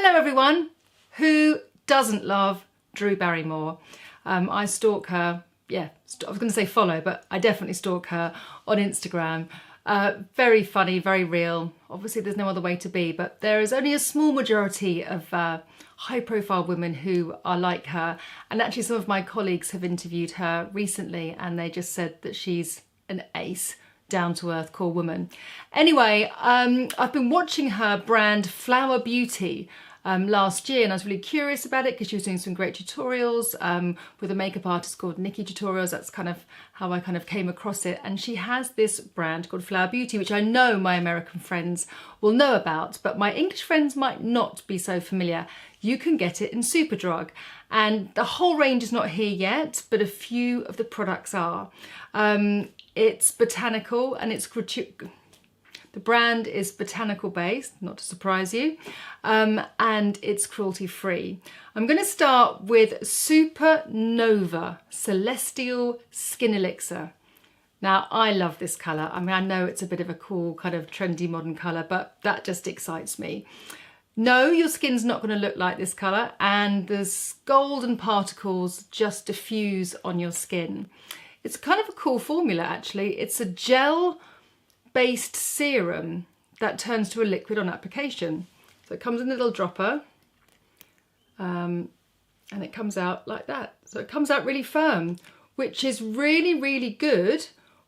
Hello everyone. Who doesn't love Drew Barrymore? I stalk her, I was going to say follow, but I definitely stalk her on Instagram. Very funny, very real. Obviously there's no other way to be, but there is only a small majority of high profile women who are like her. And actually some of my colleagues have interviewed her recently and they just said that she's an ace, down-to-earth, cool woman. Anyway, I've been watching her brand Flower Beauty last year and I was really curious about it because she was doing some great tutorials with a makeup artist called Nikki Tutorials. That's kind of how I came across it. And she has this brand called Flower Beauty, which I know my American friends will know about, but my English friends might not be so familiar. You can get it in Superdrug. And the whole range is not here yet, but a few of the products are. It's botanical and it's the brand is botanical based, not to surprise you, and it's cruelty free. I'm going to start with Supernova Celestial Skin Elixir. Now I love this colour. I mean, I know it's a bit of a cool kind of trendy modern colour, but that just excites me. No, your skin's not going to look like this colour, and the golden particles just diffuse on your skin. It's kind of a cool formula actually. It's a gel-based serum that turns to a liquid on application. So it comes in a little dropper and it comes out like that. So it comes out really firm, which is really, really good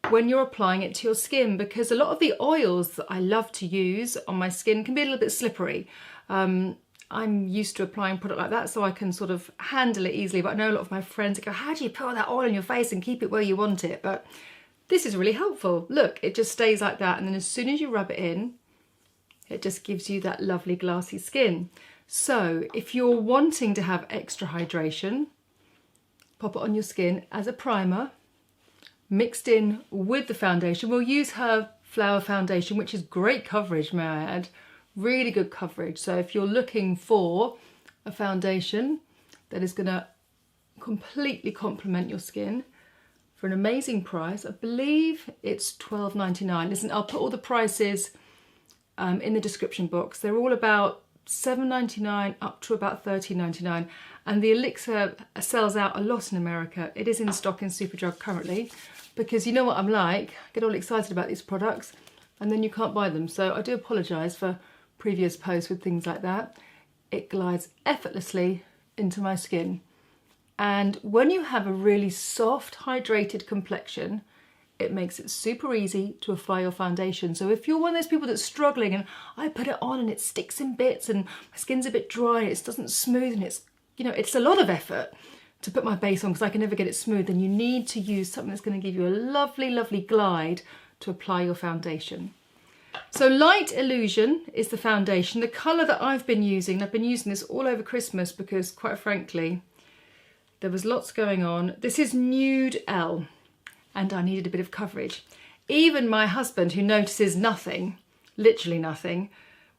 when you're applying it to your skin, because a lot of the oils that I love to use on my skin can be a little bit slippery. I'm used to applying product like that so I can sort of handle it easily, but I know a lot of my friends go, how do you put all that oil on your face and keep it where you want it? But this is really helpful. Look, it just stays like that, and then as soon as you rub it in, it just gives you that lovely glassy skin. So if you're wanting to have extra hydration, pop it on your skin as a primer, mixed in with the foundation. We'll use her Flower Foundation, which is great coverage, may I add. Really good coverage. So if you're looking for a foundation that is going to completely complement your skin for an amazing price, I believe it's $12.99. Listen, I'll put all the prices in the description box. They're all about $7.99 up to about $13.99, and the Elixir sells out a lot in America. It is in stock in Superdrug currently, because you know what I'm like, I get all excited about these products and then you can't buy them. So I do apologise for previous posts with things like that. It glides effortlessly into my skin. And when you have a really soft, hydrated complexion, it makes it super easy to apply your foundation. So if you're one of those people that's struggling and I put it on and it sticks in bits and my skin's a bit dry, it doesn't smooth, and it's, you know, it's a lot of effort to put my base on because I can never get it smooth, then you need to use something that's going to give you a lovely, lovely glide to apply your foundation. So Light Illusion is the foundation. The colour that I've been using this all over Christmas because, quite frankly, there was lots going on. This is Nude L, and I needed a bit of coverage. Even my husband, who notices nothing, literally nothing,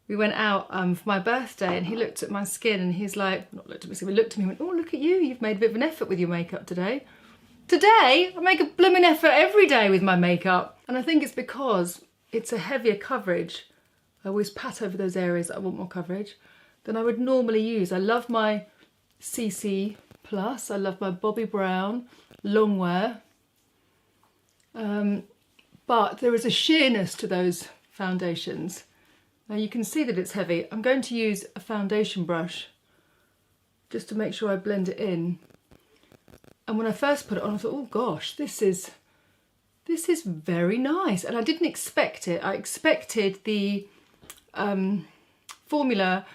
we went out for my birthday and he looked at my skin and he's like, not looked at my skin, but looked at me and went, oh, look at you, you've made a bit of an effort with your makeup today. Today, I make a blooming effort every day with my makeup. And I think it's because it's a heavier coverage. I always pat over those areas that I want more coverage than I would normally use. I love my CC Plus, I love my Bobbi Brown Longwear, but there is a sheerness to those foundations. Now you can see that it's heavy. I'm going to use a foundation brush just to make sure I blend it in. And when I first put it on, I thought, oh gosh, this is very nice. And I didn't expect it. I expected the formula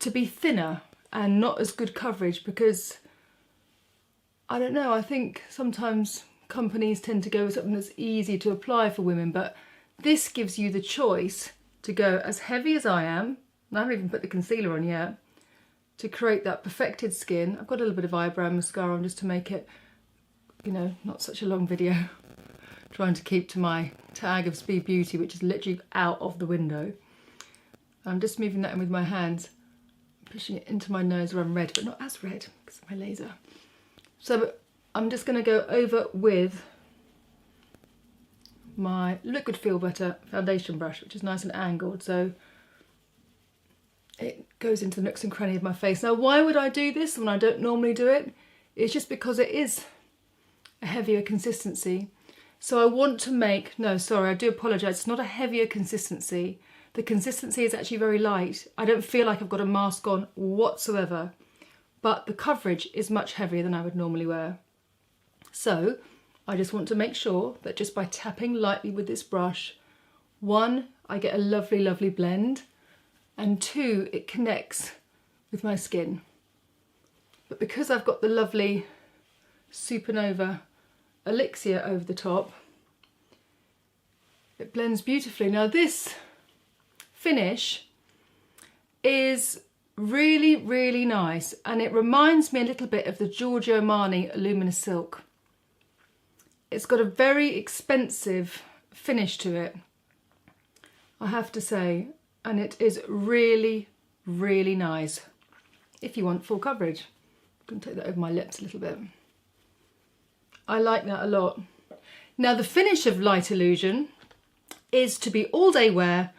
to be thinner and not as good coverage because, I don't know, I think sometimes companies tend to go with something that's easy to apply for women, but this gives you the choice to go as heavy as I am, and I haven't even put the concealer on yet, to create that perfected skin. I've got a little bit of eyebrow mascara on just to make it, you know, not such a long video. Trying to keep to my tag of Speed Beauty, which is literally out of the window. I'm just moving that in with my hands, pushing it into my nose where I'm red, but not as red because of my laser. So I'm just going to go over with my Liquid Feel Better foundation brush, which is nice and angled, so it goes into the nooks and crannies of my face. Now, why would I do this when I don't normally do it? It's just because it is a heavier consistency. So I want to make, no, sorry, I do apologise. It's not a heavier consistency. The consistency is actually very light. I don't feel like I've got a mask on whatsoever, but the coverage is much heavier than I would normally wear. So I just want to make sure that just by tapping lightly with this brush, one, I get a lovely, lovely blend, and two, it connects with my skin. But because I've got the lovely Supernova Elixir over the top, it blends beautifully. Now this finish is really, really nice, and it reminds me a little bit of the Giorgio Armani Luminous Silk. It's got a very expensive finish to it, I have to say, and it is really, really nice if you want full coverage. I'm going to take that over my lips a little bit. I like that a lot. Now the finish of Light Illusion is to be all day wear,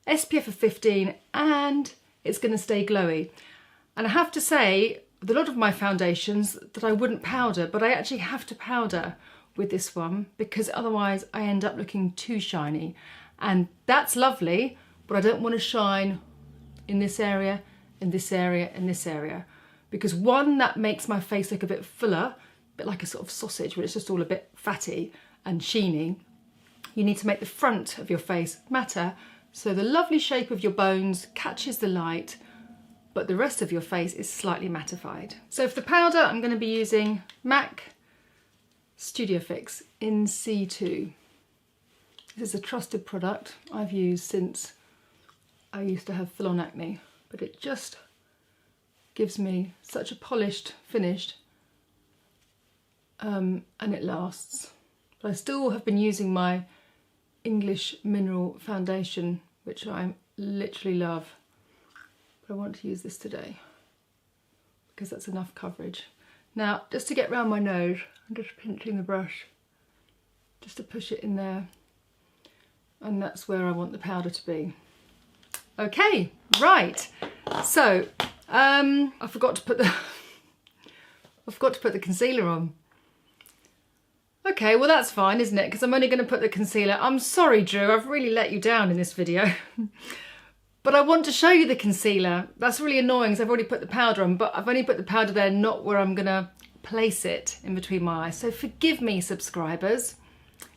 SPF of 15, and it's going to stay glowy. And I have to say, with a lot of my foundations, that I wouldn't powder, but I actually have to powder with this one because otherwise I end up looking too shiny. And that's lovely, but I don't want to shine in this area, in this area, in this area. Because one, that makes my face look a bit fuller, a bit like a sort of sausage where it's just all a bit fatty and sheeny. You need to make the front of your face matter so the lovely shape of your bones catches the light, but the rest of your face is slightly mattified. So for the powder, I'm going to be using MAC Studio Fix in C2. This is a trusted product I've used since I used to have full-on acne, but it just gives me such a polished finish, and it lasts. But I still have been using my English Mineral Foundation, which I literally love, but I want to use this today because that's enough coverage. Now, just to get around my nose, I'm just pinching the brush just to push it in there, and that's where I want the powder to be. Okay, right. So I forgot to put the concealer on. Okay, well that's fine, isn't it? Because I'm only going to put the concealer. I'm sorry, Drew, I've really let you down in this video. But I want to show you the concealer. That's really annoying because I've already put the powder on, but I've only put the powder there, not where I'm going to place it in between my eyes. So forgive me, subscribers.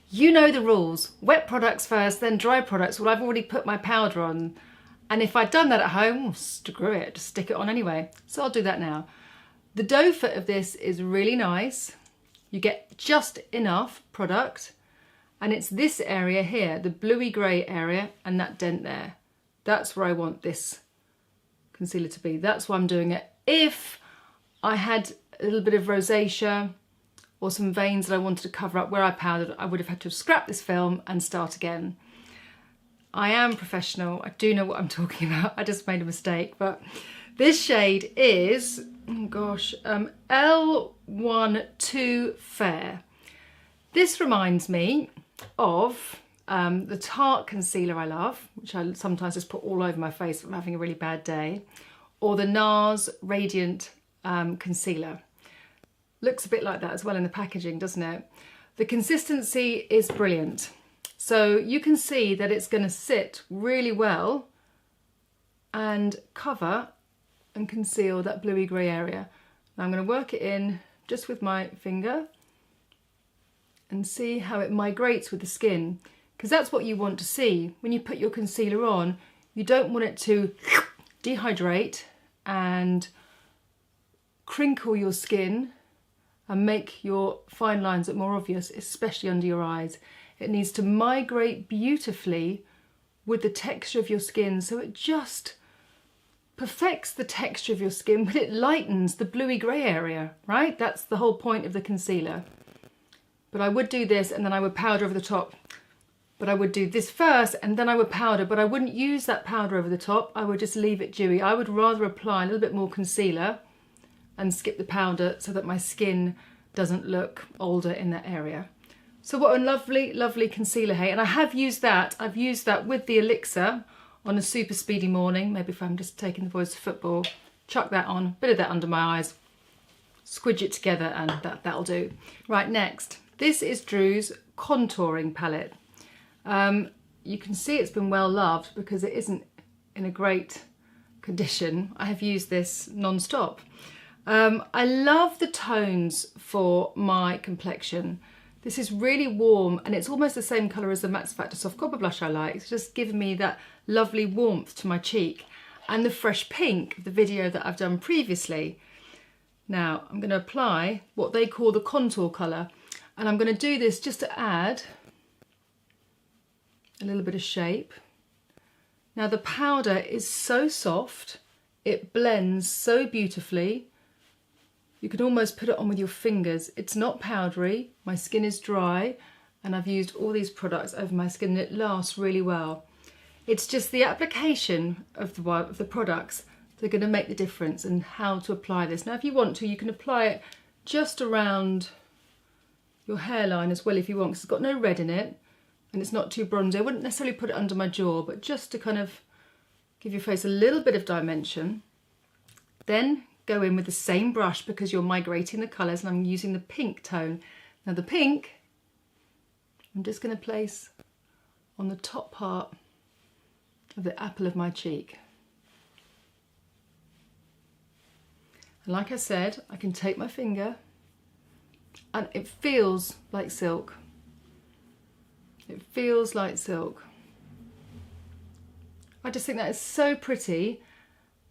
You know the rules. Wet products first, then dry products. Well, I've already put my powder on. And if I'd done that at home, well, screw it, just stick it on anyway. So I'll do that now. The doe foot of this is really nice. You get just enough product, and it's this area here, the bluey grey area, and that dent there. That's where I want this concealer to be. That's why I'm doing it. If I had a little bit of rosacea or some veins that I wanted to cover up where I powdered, I would have had to scrap this film and start again. I am professional. I do know what I'm talking about. I just made a mistake, but this shade is, oh gosh, L12 Fair. This reminds me of the Tarte concealer I love, which I sometimes just put all over my face if I'm having a really bad day, or the NARS Radiant concealer. Looks a bit like that as well in the packaging, doesn't it? The consistency is brilliant. So you can see that it's going to sit really well and cover and conceal that bluey grey area. Now I'm going to work it in just with my finger and see how it migrates with the skin, because that's what you want to see. When you put your concealer on, you don't want it to dehydrate and crinkle your skin and make your fine lines look more obvious, especially under your eyes. It needs to migrate beautifully with the texture of your skin, so it just perfects the texture of your skin, but it lightens the bluey grey area, right? That's the whole point of the concealer. But I would do this and then I would powder over the top. But I would do this first and then I would powder, but I wouldn't use that powder over the top. I would just leave it dewy. I would rather apply a little bit more concealer and skip the powder so that my skin doesn't look older in that area. So what a lovely, lovely concealer, hey? And I have used that. I've used that with the Elixir on a super speedy morning, maybe if I'm just taking the boys to football, chuck that on, bit of that under my eyes, squidge it together, and that'll do. Right, next, this is Drew's contouring palette. You can see it's been well loved because it isn't in a great condition. I have used this non-stop. I love the tones for my complexion. This is really warm and it's almost the same colour as the Max Factor Soft Copper Blush I like. It's just given me that lovely warmth to my cheek, and the fresh pink of the video that I've done previously. Now I'm going to apply what they call the contour colour, and I'm going to do this just to add a little bit of shape. Now the powder is so soft, it blends so beautifully. You can almost put it on with your fingers. It's not powdery, my skin is dry, and I've used all these products over my skin and it lasts really well. It's just the application of the products that are going to make the difference, and how to apply this. Now if you want to, you can apply it just around your hairline as well if you want, because it's got no red in it and it's not too bronzy. I wouldn't necessarily put it under my jaw, but just to kind of give your face a little bit of dimension. Then go in with the same brush, because you're migrating the colours, and I'm using the pink tone. Now the pink, I'm just going to place on the top part of the apple of my cheek. And like I said, I can take my finger and it feels like silk. It feels like silk. I just think that is so pretty.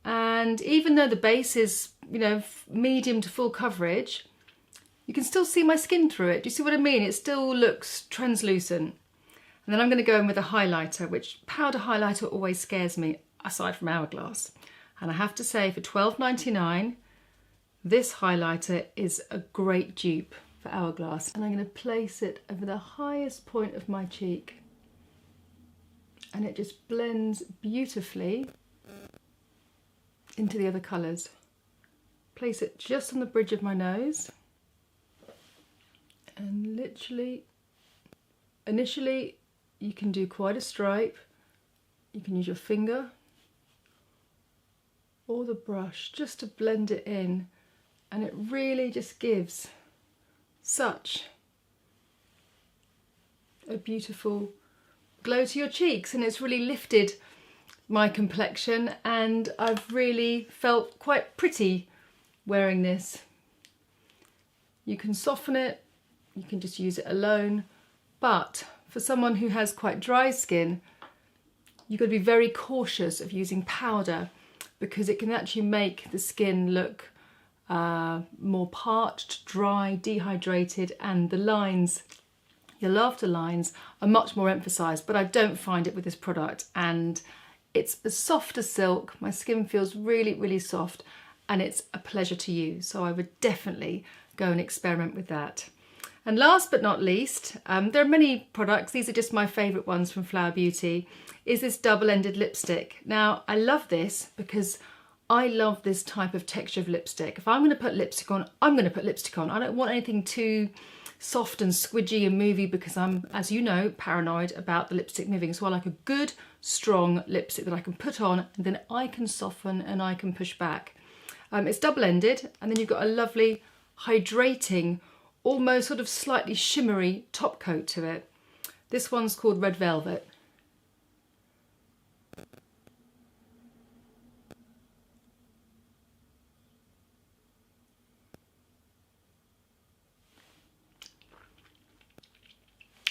And even though the base is, you know, medium to full coverage, you can still see my skin through it. Do you see what I mean? It still looks translucent. And then I'm going to go in with a highlighter, which powder highlighter always scares me, aside from Hourglass. And I have to say, for $12.99, this highlighter is a great dupe for Hourglass. And I'm going to place it over the highest point of my cheek. And it just blends beautifully into the other colours. Place it just on the bridge of my nose, and literally, initially you can do quite a stripe. You can use your finger or the brush just to blend it in, and it really just gives such a beautiful glow to your cheeks, and it's really lifted my complexion, and I've really felt quite pretty wearing this. You can soften it, you can just use it alone, but for someone who has quite dry skin, you've got to be very cautious of using powder, because it can actually make the skin look more parched, dry, dehydrated, and the lines, your laughter lines, are much more emphasised. But I don't find it with this product, and it's a softer silk. My skin feels really, really soft, and it's a pleasure to use. So I would definitely go and experiment with that. And last but not least, there are many products. These are just my favourite ones from Flower Beauty, is this double-ended lipstick. Now, I love this because I love this type of texture of lipstick. If I'm going to put lipstick on, I'm going to put lipstick on. I don't want anything too soft and squidgy and movie, because I'm, as you know, paranoid about the lipstick moving. So I like a good, strong lipstick that I can put on, and then I can soften and I can push back. It's double-ended, and then you've got a lovely, hydrating, almost sort of slightly shimmery top coat to it. This one's called Red Velvet.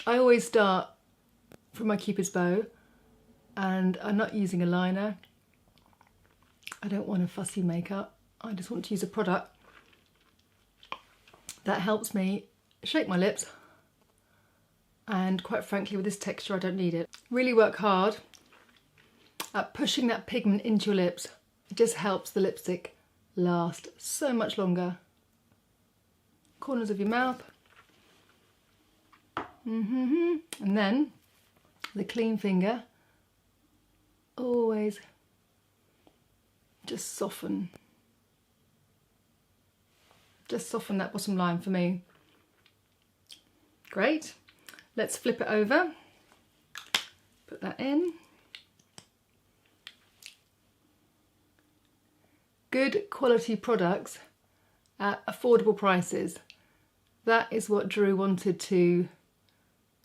I always start from my Cupid's bow, and I'm not using a liner. I don't want a fussy makeup. I just want to use a product that helps me shape my lips, and quite frankly, with this texture, I don't need it. Really work hard at pushing that pigment into your lips. It just helps the lipstick last so much longer. Corners of your mouth. And then the clean finger, always just soften. Just soften that bottom line for me. Great. Let's flip it over. Put that in. good quality products at affordable prices. That is what Drew wanted to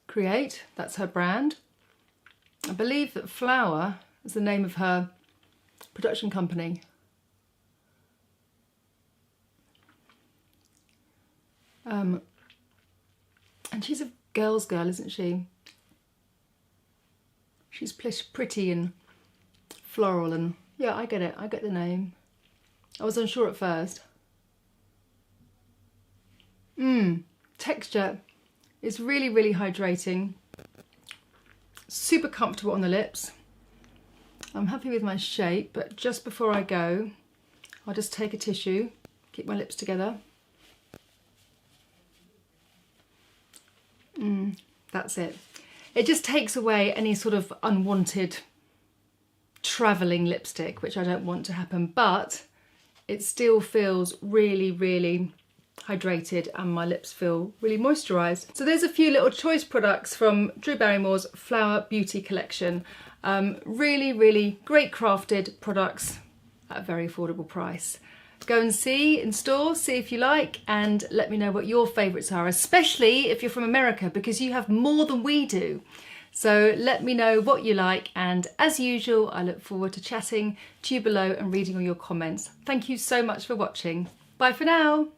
create. That's her brand. I believe that Flower is the name of her production company. And she's a girl's girl, isn't she? She's pretty and floral and yeah, I get it. I get the name. I was unsure at first. Texture is really, really hydrating. Super comfortable on the lips. I'm happy with my shape, but just before I go, I'll just take a tissue, keep my lips together. That's it. It just takes away any sort of unwanted travelling lipstick, which I don't want to happen, but it still feels really, really hydrated and my lips feel really moisturised. So there's a few little choice products from Drew Barrymore's Flower Beauty collection. Really, really great crafted products at a very affordable price. Go and see in store, see if you like, and let me know what your favourites are, especially if you're from America, because you have more than we do. So let me know what you like, and as usual, I look forward to chatting to you below and reading all your comments. Thank you so much for watching. Bye for now.